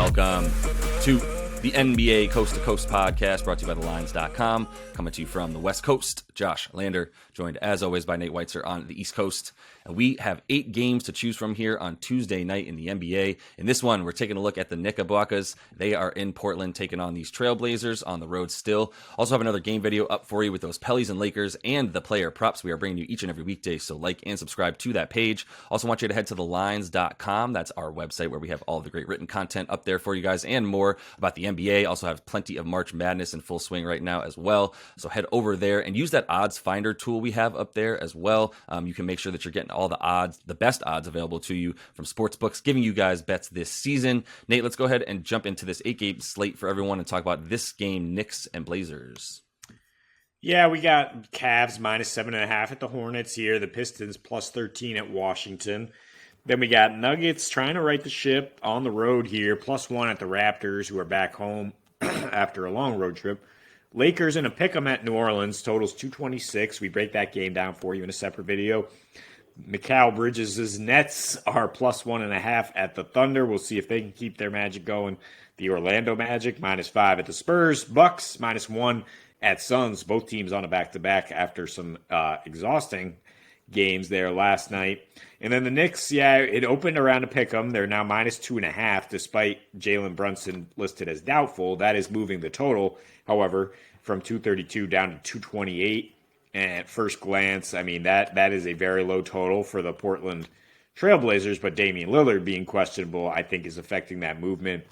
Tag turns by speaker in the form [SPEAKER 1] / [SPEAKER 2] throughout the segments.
[SPEAKER 1] Welcome to the NBA Coast to Coast podcast brought to you by thelines.com. Coming to you from the West Coast, Josh Lander, joined as always by Nate Weitzer on the East Coast. And we have 8 games to choose from here on Tuesday night in the NBA. In this one, we're taking a look at the Knickerbockers. They are in Portland taking on these Trailblazers on the road still. Also have another game video up for you with those Pellies and Lakers and the player props we are bringing you each and every weekday. So like and subscribe to that page. Also want you to head to thelines.com. That's our website where we have all of the great written content up there for you guys and more about the NBA. Also have plenty of March Madness in full swing right now as well. So head over there and use that odds finder tool we have up there as well. You can make sure that you're getting all the odds, the best odds available to you from sportsbooks, giving you guys bets this season. Nate, let's go ahead and jump into this 8-game slate for everyone and talk about this game, Knicks and Blazers.
[SPEAKER 2] Yeah, we got Cavs minus 7.5 at the Hornets here. The Pistons plus 13 at Washington. Then we got Nuggets trying to right the ship on the road here, plus 1 at the Raptors, who are back home after a long road trip. Lakers in a pick'em at New Orleans, totals 226. We break that game down for you in a separate video. Mikal Bridges' Nets are plus 1.5 at the Thunder. We'll see if they can keep their magic going. The Orlando Magic minus 5 at the Spurs. Bucks minus 1 at Suns. Both teams on a back-to-back after some exhausting games there last night. And then the Knicks, it opened around a pick'em. They're now minus 2.5, despite Jalen Brunson listed as doubtful. That is moving the total, however, from 232 down to 228. And at first glance, I mean, that is a very low total for the Portland Trailblazers, but Damian Lillard being questionable, I think, is affecting that movement.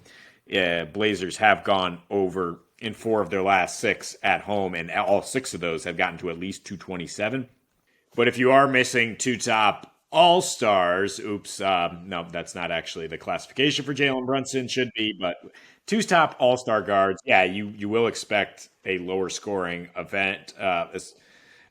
[SPEAKER 2] Blazers have gone over in 4 of their last 6 at home, and all 6 of those have gotten to at least 227. But if you are missing 2 top all-stars, no, that's not actually the classification for Jalen Brunson, should be, but 2 top all-star guards, you will expect a lower scoring event,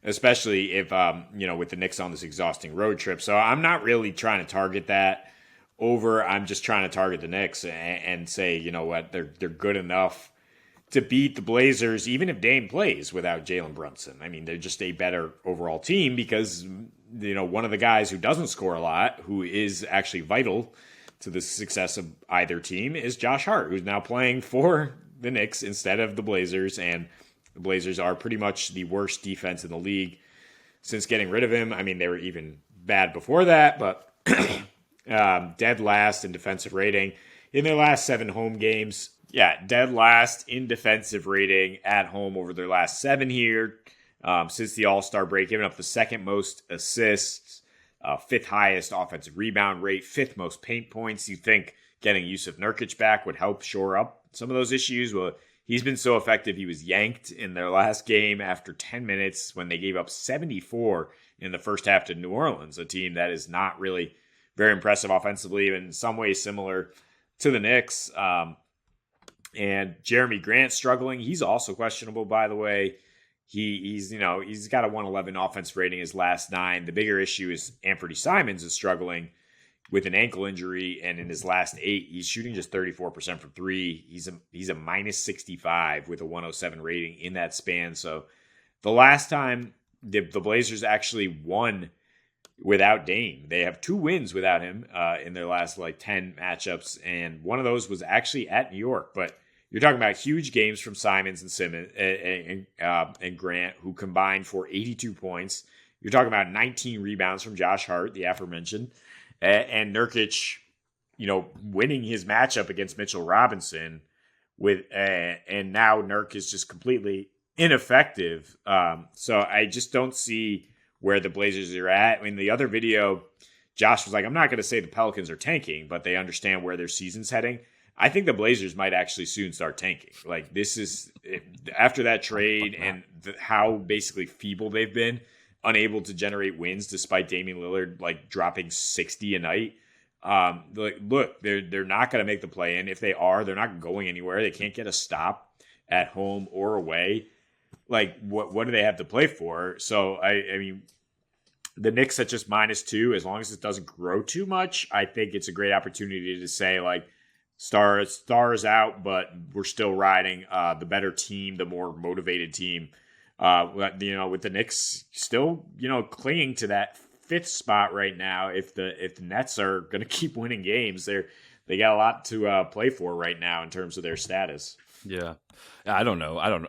[SPEAKER 2] especially if, with the Knicks on this exhausting road trip. So I'm not really trying to target that over. I'm just trying to target the Knicks and say, you know what, they're good enough to beat the Blazers, even if Dame plays without Jalen Brunson. I mean, they're just a better overall team because, one of the guys who doesn't score a lot, who is actually vital to the success of either team, is Josh Hart, who's now playing for the Knicks instead of the Blazers. And the Blazers are pretty much the worst defense in the league since getting rid of him. I mean, they were even bad before that, but dead last in defensive rating in their last 7 home games. Yeah, dead last in defensive rating at home over their last 7 here since the All-Star break, giving up the 2nd most assists, 5th highest offensive rebound rate, 5th most paint points. You think getting Yusuf Nurkic back would help shore up some of those issues? Well, he's been so effective, he was yanked in their last game after 10 minutes when they gave up 74 in the first half to New Orleans, a team that is not really very impressive offensively, and in some ways similar to the Knicks. And Jeremy Grant struggling. He's also questionable, by the way. He's got a 111 offense rating his last 9. The bigger issue is Anthony Simons is struggling with an ankle injury, and in his last 8, he's shooting just 34% from 3. He's a minus 65 with a 107 rating in that span. So the last time the Blazers actually won without Dame, they have 2 wins without him in their last 10 matchups, and one of those was actually at New York. But you're talking about huge games from Simons and Simmons and Grant, who combined for 82 points. You're talking about 19 rebounds from Josh Hart, the aforementioned, and Nurkic, winning his matchup against Mitchell Robinson and now Nurk is just completely ineffective. So I just don't see where the Blazers are at. In the other video, Josh was like, I'm not going to say the Pelicans are tanking, but they understand where their season's heading. I think the Blazers might actually soon start tanking. This is after that trade and how basically feeble they've been, unable to generate wins despite Damian Lillard dropping 60 a night. Look, they're not going to make the play in. If they are, they're not going anywhere. They can't get a stop at home or away. What do they have to play for? So I mean, the Knicks at just -2, as long as it doesn't grow too much, I think it's a great opportunity to say stars out, but we're still riding the better team, the more motivated team. With the Knicks still, clinging to that 5th spot right now. If the Nets are going to keep winning games, they're they got a lot to play for right now in terms of their status.
[SPEAKER 1] Yeah. I don't know. I don't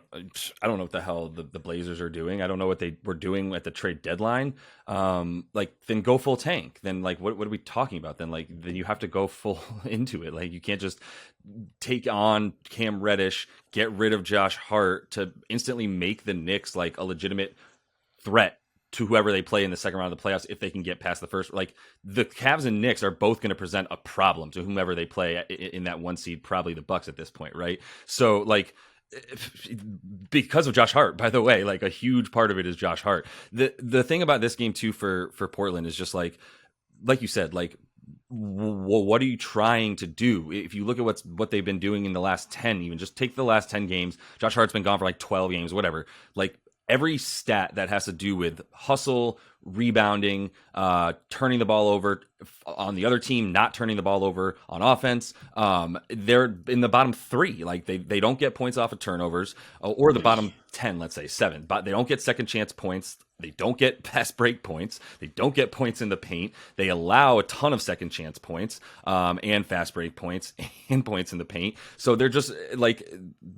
[SPEAKER 1] know what the hell the Blazers are doing. I don't know what they were doing at the trade deadline. Like then go full tank. Then like what are we talking about? Then you have to go full into it. Like you can't just take on Cam Reddish, get rid of Josh Hart to instantly make the Knicks like a legitimate threat to whoever they play in the second round of the playoffs if they can get past the first. Like the Cavs and Knicks are both going to present a problem to whomever they play in that one seed, probably the Bucks at this point, right? So like because of Josh Hart, by the way, like a huge part of it is Josh Hart. The thing about this game too for Portland is just like you said, like what are you trying to do? If you look at what they've been doing in the last 10, even just take the last 10 games, Josh Hart's been gone for like 12 games, whatever. Like every stat that has to do with hustle, rebounding, turning the ball over on the other team, not turning the ball over on offense, they're in the bottom 3. Like they don't get points off of turnovers, or the bottom 10, let's say 7. But they don't get second chance points. They don't get fast break points. They don't get points in the paint. They allow a ton of second chance points, and fast break points and points in the paint. So they're just like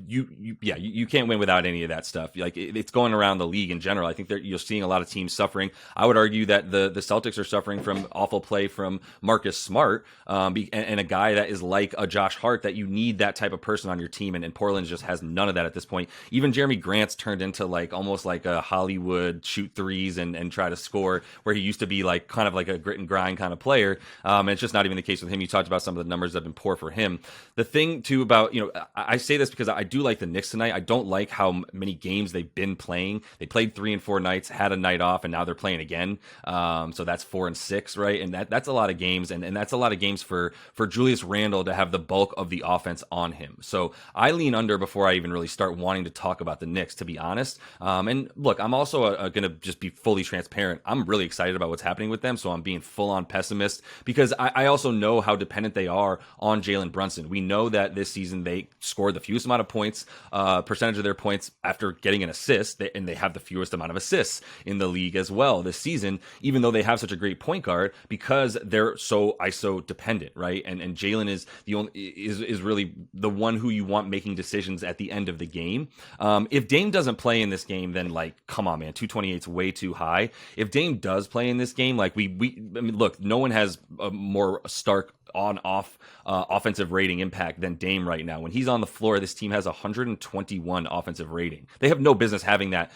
[SPEAKER 1] you can't win without any of that stuff. Like it's going around the league in general. I think you're seeing a lot of teams suffering. I would argue that the Celtics are suffering from awful play from Marcus Smart, and a guy that is like a Josh Hart, that you need that type of person on your team. And Portland just has none of that at this point. Even Jeremy Grant's turned into like almost like a Hollywood shoot threes and try to score, where he used to be like kind of like a grit and grind kind of player. And it's just not even the case with him. You talked about some of the numbers that have been poor for him. The thing too about, I say this because I do like the Knicks tonight. I don't like how many games they've been playing. They played 3 and 4 nights, had a night off, and now they're playing again. So that's 4 and 6, right? And that's a lot of games, and that's a lot of games for Julius Randle to have the bulk of the offense on him. So I lean under before I even really start wanting to talk about the Knicks, to be honest. And look, I'm also going to just be fully transparent. I'm really excited about what's happening with them, so I'm being full on pessimist because I also know how dependent they are on Jalen Brunson. We know that this season they scored the fewest amount of points, percentage of their points after getting an assist, and they have the fewest amount of assists in the league as well this season, even though they have such a great point guard, because they're so ISO dependent, right? And Jalen is the only is really the one who you want making decisions at the end of the game. If Dame doesn't play in this game, then like, come on, man, 228 is way too high. If Dame does play in this game, like I mean, look, no one has a more stark on-off offensive rating impact than Dame right now. When he's on the floor, this team has 121 offensive rating. They have no business having that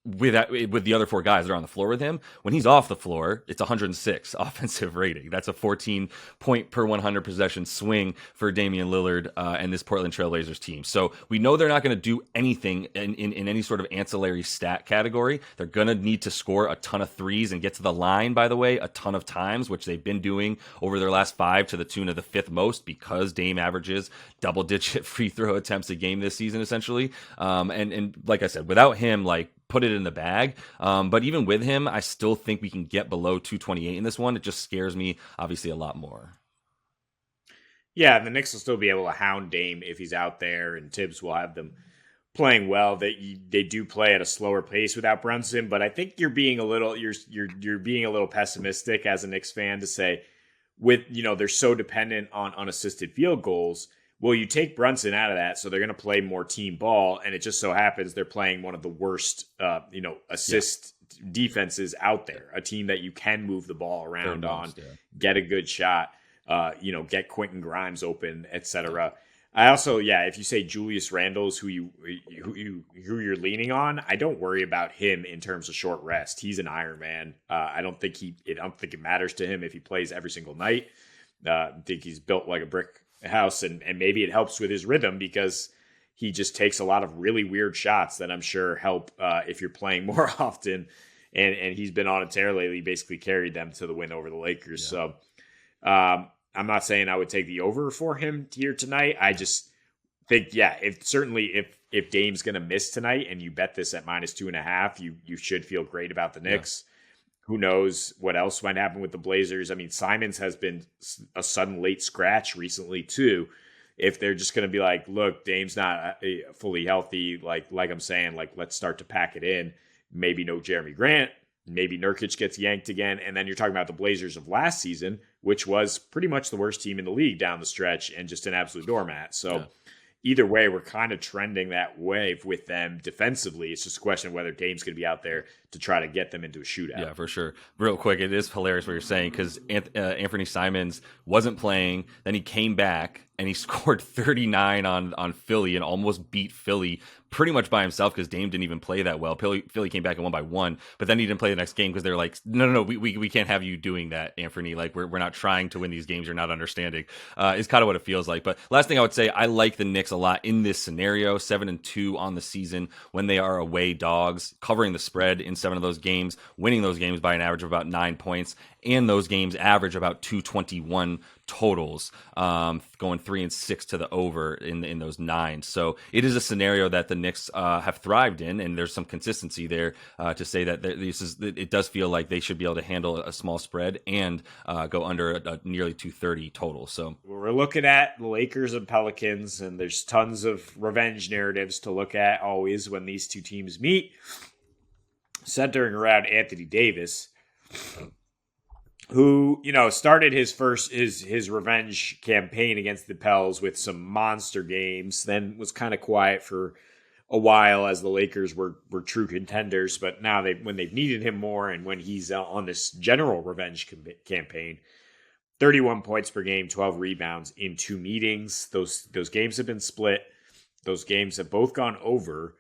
[SPEAKER 1] with the other 4 guys that are on the floor with him. When he's off the floor, it's 106 offensive rating. That's a 14 point per 100 possession swing for Damian Lillard and this Portland Trailblazers team. So we know they're not going to do anything in any sort of ancillary stat category. They're going to need to score a ton of threes and get to the line, by the way, a ton of times, which they've been doing over their last 5 to the tune of the 5th most, because Dame averages double-digit free throw attempts a game this season, essentially. And like I said, without him, like, put it in the bag. But even with him, I still think we can get below 228 in this one. It just scares me, obviously, a lot more.
[SPEAKER 2] Yeah, the Knicks will still be able to hound Dame if he's out there, and Tibbs will have them playing well. They do play at a slower pace without Brunson, but I think you're being a little being a little pessimistic as a Knicks fan to say, with they're so dependent on unassisted field goals. Well, you take Brunson out of that, so they're going to play more team ball, and it just so happens they're playing one of the worst, assist defenses out there. A team that you can move the ball around on, get a good shot, get Quentin Grimes open, etc. I also, if you say Julius Randle's who you're leaning on, I don't worry about him in terms of short rest. He's an Iron Man. I don't think it matters to him if he plays every single night. I think he's built like a brick house, and maybe it helps with his rhythm because he just takes a lot of really weird shots that I'm sure help if you're playing more often. And he's been on a tear lately, basically carried them to the win over the Lakers. Yeah. So I'm not saying I would take the over for him here tonight. I just think, if Dame's going to miss tonight and you bet this at -2.5, you should feel great about the Knicks. Yeah. Who knows what else might happen with the Blazers? I mean, Simons has been a sudden late scratch recently too. If they're just going to be like, look, Dame's not fully healthy, like I'm saying, like, let's start to pack it in. Maybe no Jeremy Grant. Maybe Nurkic gets yanked again. And then you're talking about the Blazers of last season which was pretty much the worst team in the league down the stretch and just an absolute doormat. So either way, we're kind of trending that way with them defensively. It's just a question of whether Dame's going to be out there to try to get them into a shootout.
[SPEAKER 1] Yeah, for sure. Real quick, it is hilarious what you're saying because Anthony Simons wasn't playing. Then he came back and he scored 39 on Philly and almost beat Philly pretty much by himself because Dame didn't even play that well. Philly came back and won by 1, but then he didn't play the next game because they're like, no, we can't have you doing that, Anthony. Like we're not trying to win these games. You're not understanding. Is kind of what it feels like. But last thing I would say, I like the Knicks a lot in this scenario. 7-2 on the season when they are away dogs, covering the spread in 7 of those games, winning those games by an average of about 9 points, and those games average about 221 totals, going 3-6 to the over in those 9. So it is a scenario that the Knicks have thrived in, and there's some consistency there to say that it does feel like they should be able to handle a small spread and go under a nearly 230 total. So
[SPEAKER 2] we're looking at the Lakers and Pelicans, and there's tons of revenge narratives to look at always when these two teams meet, centering around Anthony Davis, who, started his revenge campaign against the Pels with some monster games, then was kind of quiet for a while as the Lakers were true contenders. But now when they've needed him more and when he's on this general revenge campaign, 31 points per game, 12 rebounds in 2 meetings. Those games have been split. Those games have both gone over,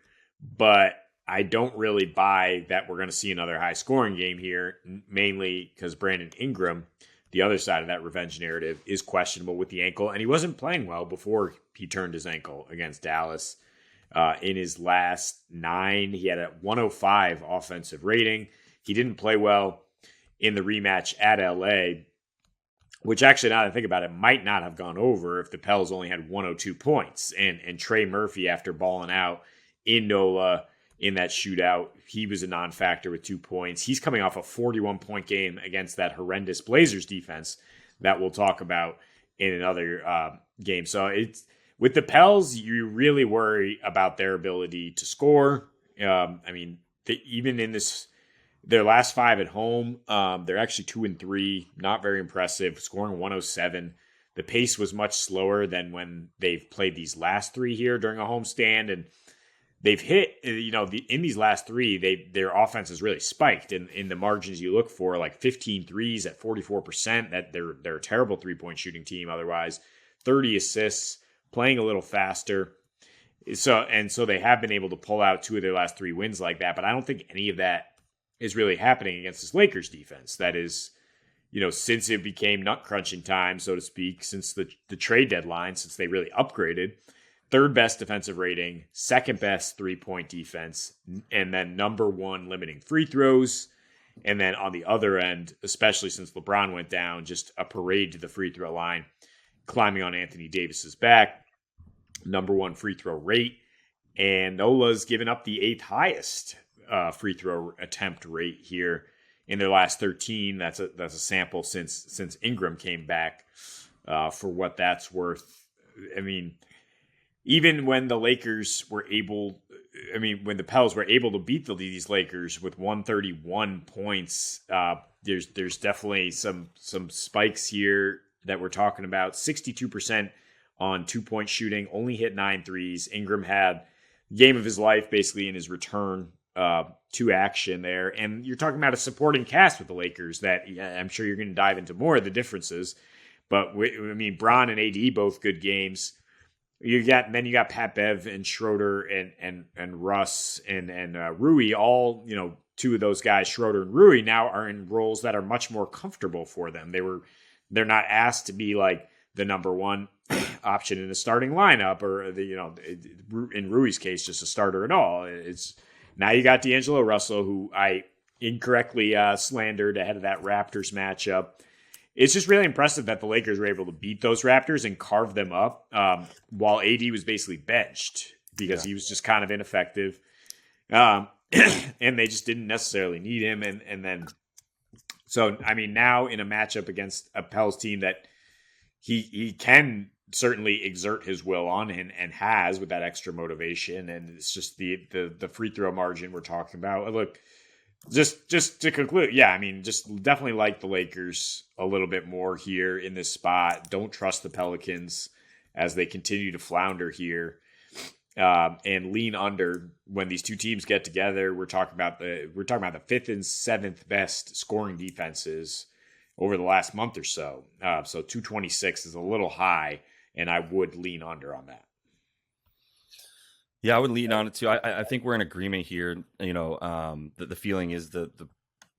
[SPEAKER 2] but I don't really buy that we're going to see another high-scoring game here, mainly because Brandon Ingram, the other side of that revenge narrative, is questionable with the ankle, and he wasn't playing well before he turned his ankle against Dallas. In his last 9, he had a 105 offensive rating. He didn't play well in the rematch at LA, which actually, now that I think about it, might not have gone over if the Pels only had 102 points. And Trey Murphy, after balling out in NOLA in that shootout, he was a non-factor with 2 points. He's coming off a 41-point game against that horrendous Blazers defense that we'll talk about in another game. So it's with the Pels, you really worry about their ability to score. Even in their last 5 at home, they're actually 2-3, not very impressive, scoring 107. The pace was much slower than when they've played these last 3 here during a homestand, and they've hit, in these last 3, their offense has really spiked in the margins you look for, like 15 threes at 44%. That they're a terrible 3-point shooting team otherwise. 30 assists, playing a little faster. So they have been able to pull out 2 of their last 3 wins like that, but I don't think any of that is really happening against this Lakers defense. That is, since it became nut crunching time, so to speak, since the trade deadline, since they really upgraded. 3rd best defensive rating, 2nd best 3-point defense, and then number 1 limiting free throws. And then on the other end, especially since LeBron went down, just a parade to the free throw line, climbing on Anthony Davis's back. Number 1 free throw rate. And NOLA's given up the 8th highest free throw attempt rate here in their last 13. That's a sample since Ingram came back, for what that's worth. I mean, even when the when the Pels were able to beat these Lakers with 131 points, there's definitely some spikes here that we're talking about. 62% on 2-point shooting, only hit 9 threes. Ingram had game of his life basically in his return to action there. And you're talking about a supporting cast with the Lakers that I'm sure you're going to dive into more of the differences. But Bron and AD, both good games. You got Pat Bev and Schroeder and Russ and Rui, all 2 of those guys, Schroeder and Rui, now are in roles that are much more comfortable for them. They're not asked to be like the number 1 option in a starting lineup, or in Rui's case, just a starter at all. It's now you got D'Angelo Russell, who I incorrectly slandered ahead of that Raptors matchup. It's just really impressive that the Lakers were able to beat those Raptors and carve them up while AD was basically benched because he was just kind of ineffective. And they just didn't necessarily need him. Now in a matchup against a Pels team that he can certainly exert his will on and has with that extra motivation. And it's just the free throw margin we're talking about. Look, Just to conclude, yeah, I mean, just definitely like the Lakers a little bit more here in this spot. Don't trust the Pelicans as they continue to flounder here, and lean under when these two teams get together. We're talking about the fifth and seventh best scoring defenses over the last month or so. So 226 is a little high, and I would lean under on that.
[SPEAKER 1] Yeah, I would lean on it too. I think we're in agreement here. The feeling is the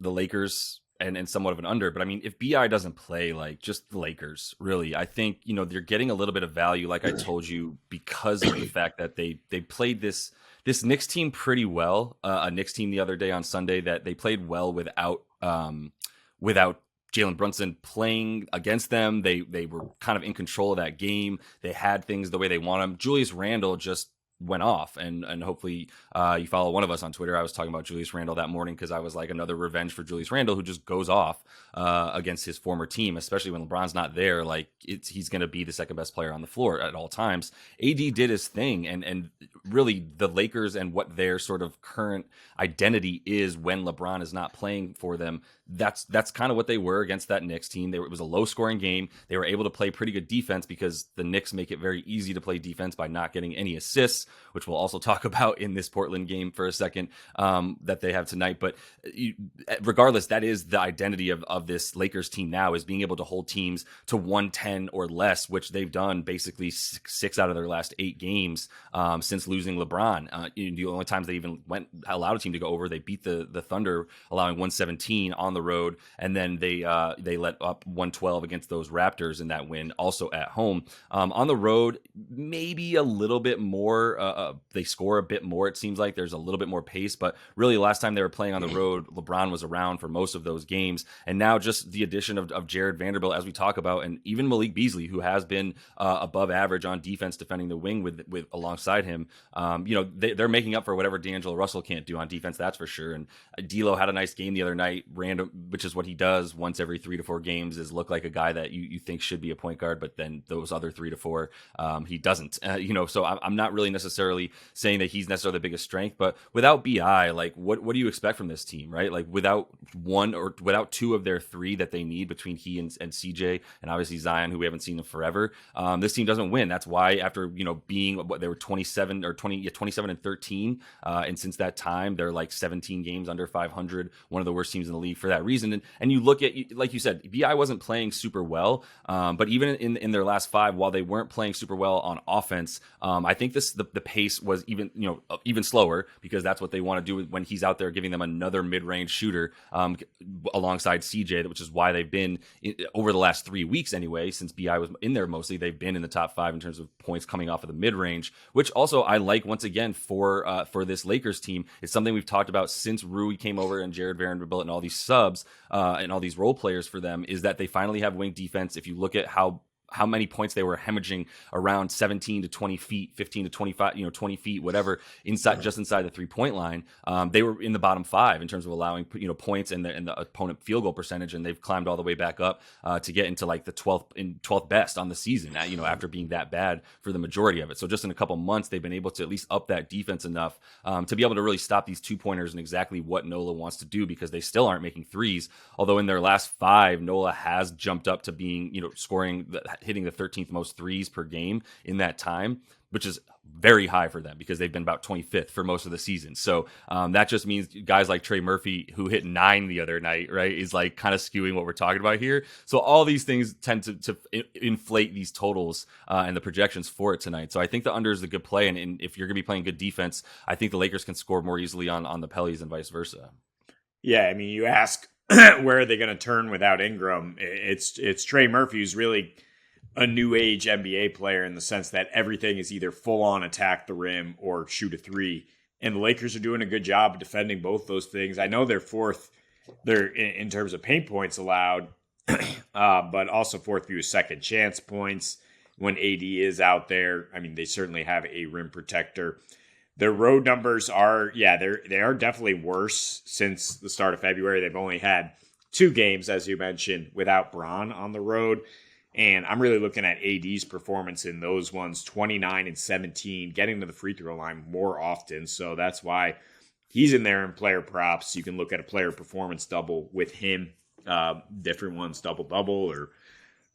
[SPEAKER 1] Lakers and somewhat of an under. But I mean, if BI doesn't play, like just the Lakers, really, I think they're getting a little bit of value, like I told you, because of the fact that they played this Knicks team pretty well. A Knicks team the other day on Sunday that they played well without Jalen Brunson playing against them. They were kind of in control of that game. They had things the way they want them. Julius Randle just went off, and hopefully you follow one of us on Twitter. I was talking about Julius Randle that morning because I was like, another revenge for Julius Randle, who just goes off against his former team, especially when LeBron's not there. Like he's going to be the second best player on the floor at all times. AD did his thing, and really the Lakers and what their sort of current identity is when LeBron is not playing for them. That's kind of what they were against that Knicks team. It was a low scoring game. They were able to play pretty good defense because the Knicks make it very easy to play defense by not getting any assists, which we'll also talk about in this Portland game for a second that they have tonight. But regardless, that is the identity of this Lakers team now, is being able to hold teams to 110 or less, which they've done basically six out of their last 8 games since losing LeBron. The only times they even allowed a team to go over, they beat the Thunder, allowing 117 on the road, and then they let up 112 against those Raptors in that win, also at home. On the road, maybe a little bit more. They score a bit more. It seems like there's a little bit more pace, but really last time they were playing on the road, LeBron was around for most of those games. And now just the addition of Jared Vanderbilt, as we talk about, and even Malik Beasley, who has been above average on defense defending the wing with alongside him. They're making up for whatever D'Angelo Russell can't do on defense, that's for sure. And D'Lo had a nice game the other night, which is what he does once every 3 to 4 games, is look like a guy that you think should be a point guard, but then those other 3 to 4 he doesn't. So I'm not really necessarily saying that he's necessarily the biggest strength, but without BI, like what do you expect from this team, right? Like without 2 of their 3 that they need between he and CJ, and obviously Zion, who we haven't seen in forever, this team doesn't win. That's why after being what they were 27 and 13, and since that time they're like 17 games under 500, one of the worst teams in the league for that reason. And you look at, like you said, BI wasn't playing super well, but even in their last 5, while they weren't playing super well on offense, I think the pace was even slower, because that's what they want to do when he's out there giving them another mid-range shooter alongside CJ, which is why they've been over the last 3 weeks anyway, since BI was in there mostly, they've been in the top 5 in terms of points coming off of the mid-range, which also I like once again for this Lakers team. It's something we've talked about since Rui came over and Jared Vanderbilt and all these subs and all these role players for them, is that they finally have wing defense. If you look at how many points they were hemorrhaging around 17 to 20 feet, 15 to 25, 20 feet, whatever, just inside the 3-point line. They were in the bottom 5 in terms of allowing, points and the opponent field goal percentage. And they've climbed all the way back up to get into like the 12th best on the season, after being that bad for the majority of it. So just in a couple months, they've been able to at least up that defense enough to be able to really stop these 2-pointers and exactly what Nola wants to do, because they still aren't making threes. Although in their last 5, Nola has jumped up to being, hitting the 13th most threes per game in that time, which is very high for them because they've been about 25th for most of the season. So that just means guys like Trey Murphy, who hit 9 the other night, right, is like kind of skewing what we're talking about here. So all these things tend to inflate these totals and the projections for it tonight. So I think the under is a good play. And if you're going to be playing good defense, I think the Lakers can score more easily on the Pellies and vice versa.
[SPEAKER 2] Yeah, I mean, you ask where are they going to turn without Ingram? It's Trey Murphy, who's really a new age NBA player in the sense that everything is either full on attack the rim or shoot a 3. And the Lakers are doing a good job of defending both those things. I know they're fourth, in terms of paint points allowed, but also fourth view second chance points when AD is out there. I mean, they certainly have a rim protector. Their road numbers are, they are definitely worse since the start of February. They've only had 2 games, as you mentioned, without Bron on the road. And I'm really looking at AD's performance in those ones, 29 and 17, getting to the free throw line more often. So that's why he's in there in player props. You can look at a player performance double with him, different ones, double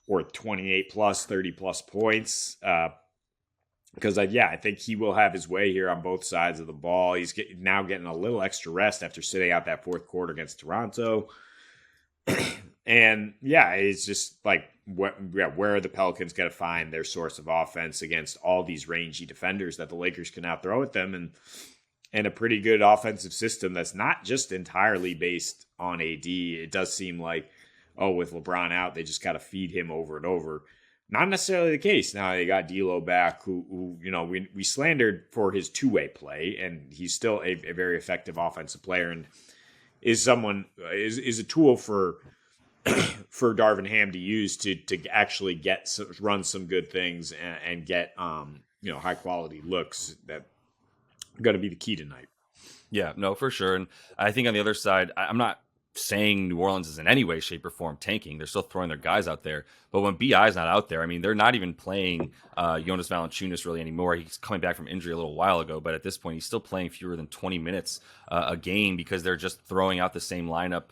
[SPEAKER 2] or 28 plus, 30 plus points. Because I think he will have his way here on both sides of the ball. He's now getting a little extra rest after sitting out that fourth quarter against Toronto. And it's just like, where are the Pelicans going to find their source of offense against all these rangy defenders that the Lakers can now throw at them, and a pretty good offensive system that's not just entirely based on AD. It does seem like, with LeBron out, they just got to feed him over and over. Not necessarily the case. Now they got D'Lo back, who we slandered for his two-way play, and he's still a very effective offensive player, and is a tool for Darvin Ham to use to actually run some good things and get high quality looks that are going to be the key tonight.
[SPEAKER 1] Yeah, no, for sure. And I think on the other side, I'm not saying New Orleans is in any way, shape, or form tanking. They're still throwing their guys out there. But when BI is not out there, I mean, they're not even playing Jonas Valanciunas really anymore. He's coming back from injury a little while ago, but at this point, he's still playing fewer than 20 minutes a game because they're just throwing out the same lineup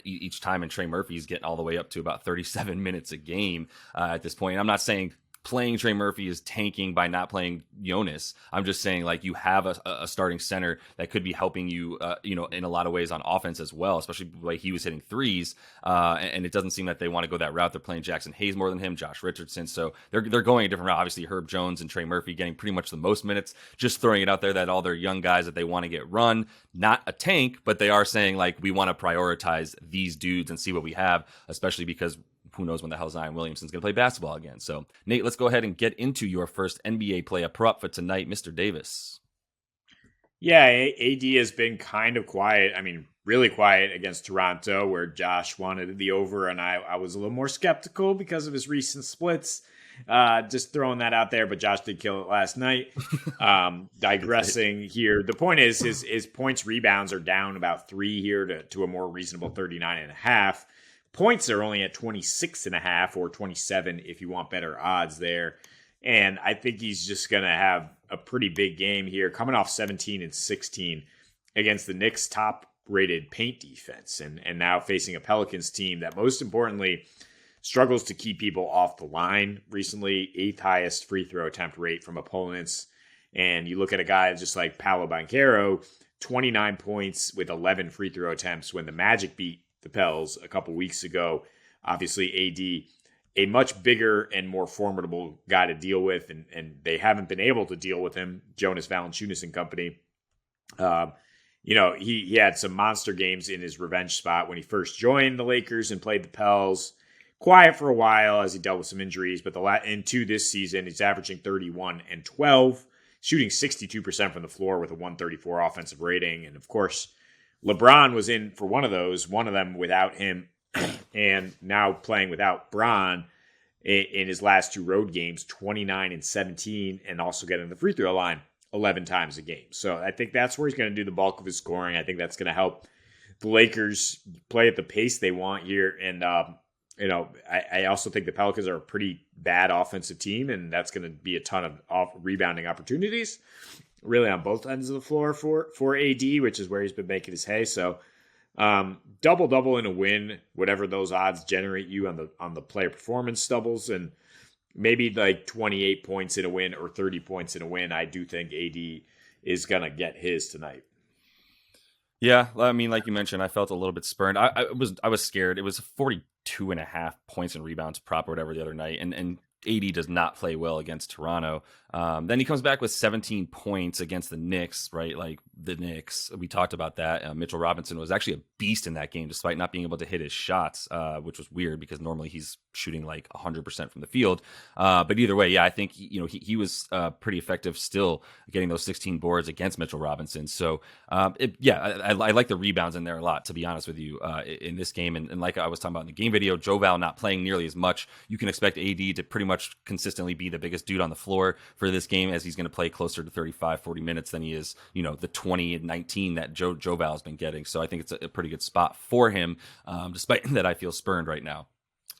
[SPEAKER 1] each time. And Trey Murphy's getting all the way up to about 37 minutes a game at this point. I'm not saying playing Trey Murphy is tanking by not playing Jonas. I'm just saying, like, you have a starting center that could be helping you, in a lot of ways on offense as well, especially the way he was hitting threes. And it doesn't seem that they want to go that route. They're playing Jackson Hayes more than him, Josh Richardson. So they're going a different route. Obviously, Herb Jones and Trey Murphy getting pretty much the most minutes, just throwing it out there that all their young guys that they want to get run, not a tank, but they are saying, like, we want to prioritize these dudes and see what we have, especially because who knows when the hell Zion Williamson's going to play basketball again. So, Nate, let's go ahead and get into your first NBA play, a prop for tonight, Mr. Davis.
[SPEAKER 2] Yeah, AD has been kind of quiet. I mean, really quiet against Toronto, where Josh wanted the over, and I was a little more skeptical because of his recent splits. Just throwing that out there, but Josh did kill it last night. Digressing here. The point is his points rebounds are down about 3 here to a more reasonable 39.5. Points are only at 26.5 or 27 if you want better odds there. And I think he's just going to have a pretty big game here, coming off 17 and 16 against the Knicks' top-rated paint defense, and now facing a Pelicans team that, most importantly, struggles to keep people off the line recently, 8th highest free throw attempt rate from opponents. And you look at a guy just like Paolo Banchero, 29 points with 11 free throw attempts when the Magic beat the Pels a couple weeks ago. Obviously, AD, a much bigger and more formidable guy to deal with, and they haven't been able to deal with him, Jonas Valanciunas and company. He had some monster games in his revenge spot when he first joined the Lakers and played the Pels. Quiet for a while as he dealt with some injuries, but into this season, he's averaging 31 and 12, shooting 62% from the floor with a 134 offensive rating. And of course, LeBron was in for one of them without him, and now playing without Bron in his last 2 road games, 29 and 17, and also getting the free throw line 11 times a game. So I think that's where he's going to do the bulk of his scoring. I think that's going to help the Lakers play at the pace they want here. And, I also think the Pelicans are a pretty bad offensive team, and that's going to be a ton of rebounding opportunities, really on both ends of the floor for AD, which is where he's been making his hay. So double in a win, whatever those odds generate you on the player performance doubles, and maybe like 28 points in a win or 30 points in a win. I do think AD is going to get his tonight.
[SPEAKER 1] Yeah, I mean, like you mentioned, I felt a little bit spurned. I was scared. It was 42.5 points and rebounds prop or whatever the other night, and AD does not play well against Toronto. Then he comes back with 17 points against the Knicks, right? Like the Knicks, we talked about that. Mitchell Robinson was actually a beast in that game, despite not being able to hit his shots, which was weird because normally he's shooting like 100% from the field. But either way, yeah, I think he was pretty effective still getting those 16 boards against Mitchell Robinson. So I like the rebounds in there a lot, to be honest with you, in this game. And like I was talking about in the game video, Joe Val not playing nearly as much. You can expect AD to pretty much consistently be the biggest dude on the floor for this game, as he's going to play closer to 35, 40 minutes than he is, the 20 and 19 that Joe Val has been getting. So I think it's a pretty good spot for him, despite that I feel spurned right now.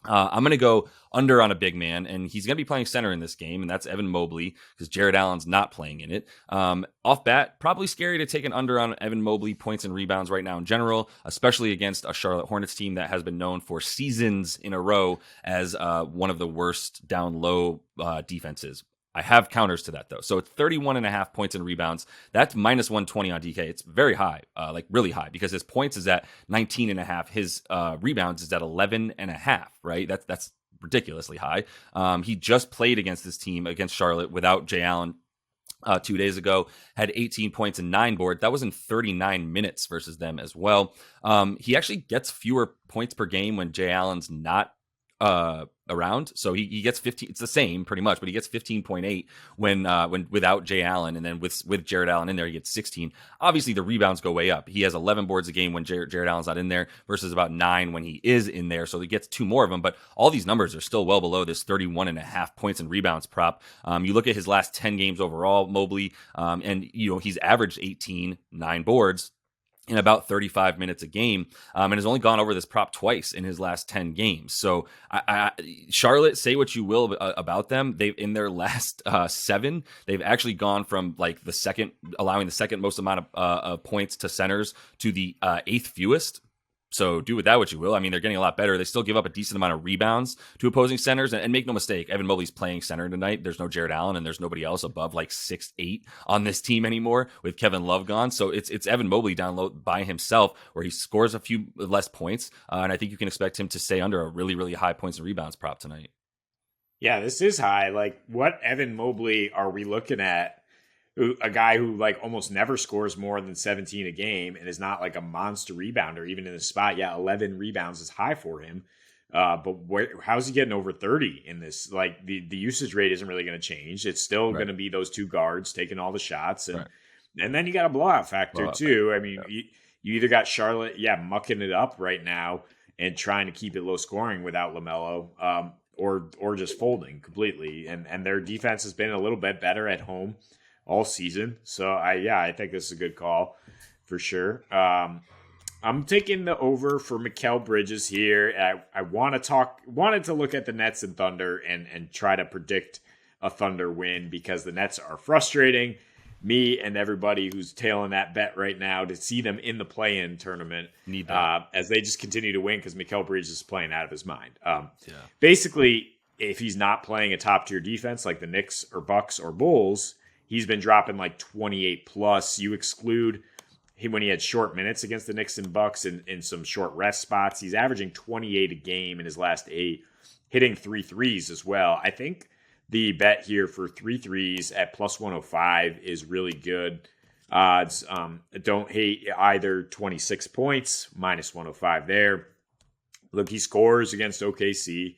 [SPEAKER 1] I'm going to go under on a big man, and he's going to be playing center in this game, and that's Evan Mobley because Jared Allen's not playing in it. Off bat, probably scary to take an under on Evan Mobley points and rebounds right now in general, especially against a Charlotte Hornets team that has been known for seasons in a row as one of the worst down low defenses. I have counters to that, though. So it's 31.5 points and rebounds. That's minus 120 on DK. It's very high, like really high, because his points is at 19.5. His rebounds is at 11.5, right? That's ridiculously high. He just played against this team, against Charlotte, without Jay Allen 2 days ago, had 18 points and 9 boards. That was in 39 minutes versus them as well. He actually gets fewer points per game when Jay Allen's not around, so he gets 15. It's the same pretty much, but he gets 15.8 when without Jay Allen, and then with Jared Allen in there, he gets 16. Obviously, the rebounds go way up. He has 11 boards a game when Jared Allen's not in there, versus about 9 when he is in there. So he gets 2 more of them, but all these numbers are still well below this 31.5 points and rebounds prop. You look at his last 10 games overall, Mobley, and he's averaged 18, 9 boards in about 35 minutes a game, and has only gone over this prop twice in his last 10 games. So Charlotte, say what you will about them, they've in their last 7, they've actually gone from like allowing the second most amount of points to centers to the 8th fewest. So do with that what you will. I mean, they're getting a lot better. They still give up a decent amount of rebounds to opposing centers. And make no mistake, Evan Mobley's playing center tonight. There's no Jared Allen, and there's nobody else above like 6'8" on this team anymore with Kevin Love gone. So it's Evan Mobley down low by himself, where he scores a few less points. And I think you can expect him to stay under a really, really high points and rebounds prop tonight.
[SPEAKER 2] Yeah, this is high. Like, what Evan Mobley are we looking at? A guy who like almost never scores more than 17 a game and is not like a monster rebounder, even in the spot. Yeah, 11 rebounds is high for him. But how's he getting over 30 in this? Like the usage rate isn't really going to change. It's still going to be those 2 guards taking all the shots. And then you got a blowout factor too. I mean, you either got Charlotte, mucking it up right now and trying to keep it low scoring without LaMelo, or just folding completely. And their defense has been a little bit better at home all season. So I think this is a good call for sure. I'm taking the over for Mikal Bridges here. I wanted to look at the Nets and Thunder and try to predict a Thunder win, because the Nets are frustrating me and everybody who's tailing that bet right now to see them in the play-in tournament as they just continue to win, because Mikal Bridges is playing out of his mind. Basically, if he's not playing a top-tier defense like the Knicks or Bucks or Bulls, he's been dropping like 28 plus. You exclude him when he had short minutes against the Knicks and Bucks in some short rest spots. He's averaging 28 a game in his last 8, hitting 3 threes as well. I think the bet here for 3 threes at plus 105 is really good odds. Don't hate either 26 points, minus 105 there. Look, he scores against OKC.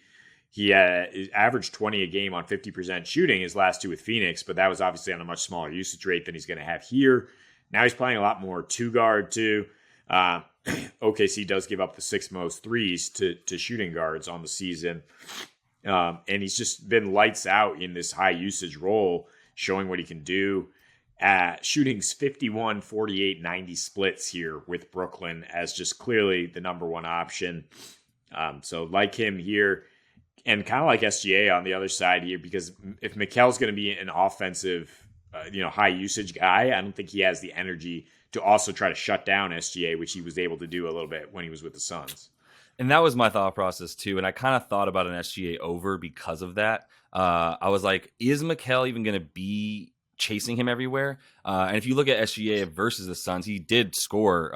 [SPEAKER 2] He averaged 20 a game on 50% shooting his last 2 with Phoenix, but that was obviously on a much smaller usage rate than he's going to have here. Now he's playing a lot more 2-guard too. OKC does give up the 6th most threes to shooting guards on the season. And he's just been lights out in this high usage role, showing what he can do. Shooting's 51, 48, 90 splits here with Brooklyn as just clearly the number 1 option. So like him here. And kind of like SGA on the other side here, because if Mikal's going to be an offensive, high usage guy, I don't think he has the energy to also try to shut down SGA, which he was able to do a little bit when he was with the Suns.
[SPEAKER 1] And that was my thought process too. And I kind of thought about an SGA over because of that. I was like, is Mikal even going to be chasing him everywhere? And if you look at SGA versus the Suns, he did score,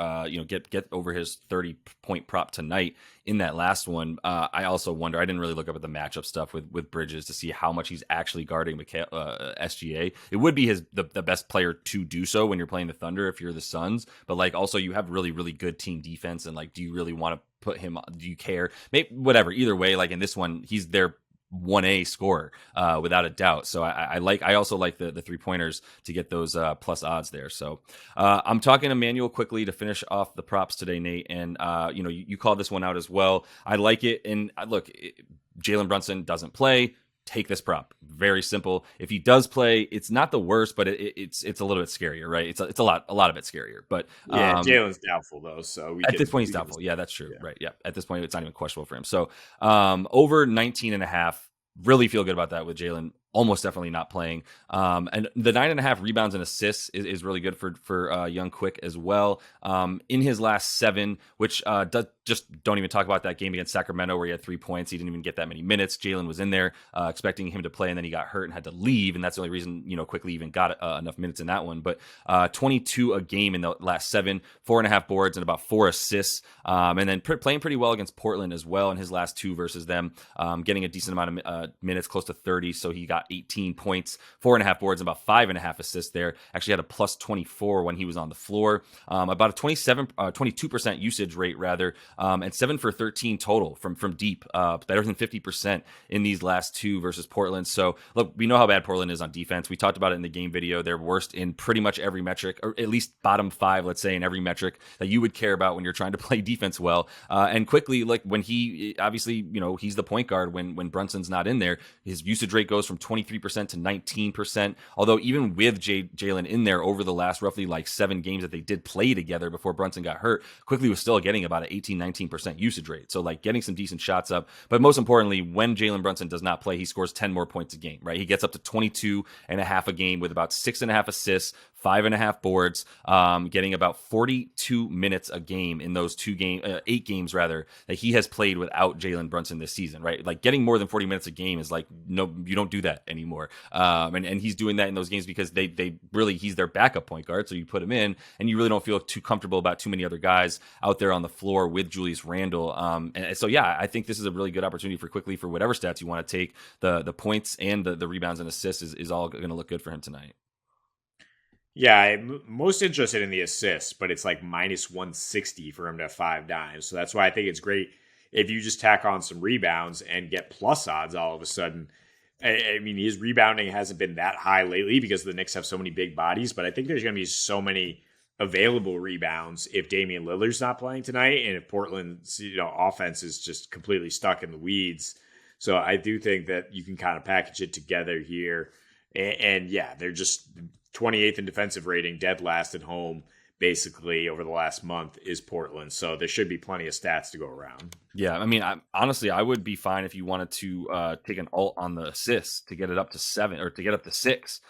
[SPEAKER 1] get over his 30-point prop tonight in that last one. I also wonder, I didn't really look up at the matchup stuff with Bridges to see how much he's actually guarding SGA. It would be the best player to do so when you're playing the Thunder if you're the Suns, but like also you have really, really good team defense, and like, do you really want to put him, do you care? Maybe whatever, either way, like in this one, he's their 1A scorer without a doubt. So I also like the 3-pointers to get those plus odds there. So I'm talking to Manuel quickly to finish off the props today, Nate. And you called this one out as well. I like it. And look, Jalen Brunson doesn't play. take this prop. Very simple. If he does play, it's not the worst, but it's a little bit scarier, right? It's a lot of it scarier. But
[SPEAKER 2] Jalen's doubtful though, so
[SPEAKER 1] at this point he's doubtful. Yeah, that's true. Yeah. Right. Yeah. At this point, it's not even questionable for him. So over 19.5. Really feel good about that with Jalen almost definitely not playing. And the 9.5 rebounds and assists is really good for young Quick as well. In his last 7, which just don't even talk about that game against Sacramento where he had 3 points. He didn't even get that many minutes. Jalen was in there expecting him to play, and then he got hurt and had to leave. And that's the only reason, Quickly even got enough minutes in that one. But 22 a game in the last 7, 4.5 boards and about 4 assists. And then playing pretty well against Portland as well in his last 2 versus them, getting a decent amount of minutes, close to 30. So he got 18 points, 4.5 boards, and about 5.5 assists there. Actually had a plus 24 when he was on the floor. About a 22% usage rate rather, and 7 for 13 total from deep, better than 50% in these last 2 versus Portland. So look, we know how bad Portland is on defense. We talked about it in the game video. They're worst in pretty much every metric, or at least bottom 5, let's say, in every metric that you would care about when you're trying to play defense well. And Quickly, like when he obviously, he's the point guard when Brunson's not in there, his usage rate goes from 23% to 19%. Although even with Jalen in there over the last roughly like 7 games that they did play together before Brunson got hurt, Quickly was still getting about an 18-19% usage rate. So like getting some decent shots up. But most importantly, when Jalen Brunson does not play, he scores 10 more points a game, right? He gets up to 22.5 a game with about 6.5 assists, 5.5 boards, getting about 42 minutes a game in those 8 games rather that he has played without Jalen Brunson this season, right? Like getting more than 40 minutes a game is like, no, you don't do that anymore. And he's doing that in those games because they really, he's their backup point guard. So you put him in and you really don't feel too comfortable about too many other guys out there on the floor with Julius Randle. And so, yeah, I think this is a really good opportunity for Quickly for whatever stats you want to take. The points and the rebounds and assists is all going to look good for him tonight.
[SPEAKER 2] Yeah, I'm most interested in the assists, but it's like minus 160 for him to have 5 dimes. So that's why I think it's great if you just tack on some rebounds and get plus odds all of a sudden. I mean, his rebounding hasn't been that high lately because the Knicks have so many big bodies, but I think there's going to be so many available rebounds if Damian Lillard's not playing tonight and if Portland's offense is just completely stuck in the weeds. So I do think that you can kind of package it together here. And yeah, they're just 28th in defensive rating, dead last at home, basically over the last month is Portland. So there should be plenty of stats to go around.
[SPEAKER 1] Yeah, I mean, honestly, I would be fine if you wanted to take an alt on the assists to get it up to 7 or to get up to 6.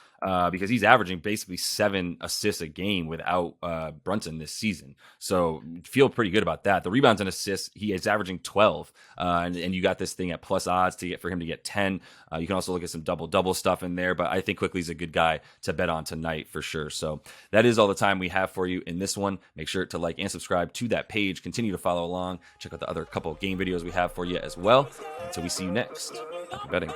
[SPEAKER 1] Because he's averaging basically 7 assists a game without Brunson this season. So feel pretty good about that. The rebounds and assists, he is averaging 12. And you got this thing at plus odds for him to get 10. You can also look at some double-double stuff in there, but I think Quickly's a good guy to bet on tonight for sure. So that is all the time we have for you in this one. Make sure to like and subscribe to that page. Continue to follow along. Check out the other couple of game videos we have for you as well. Until we see you next. Happy betting.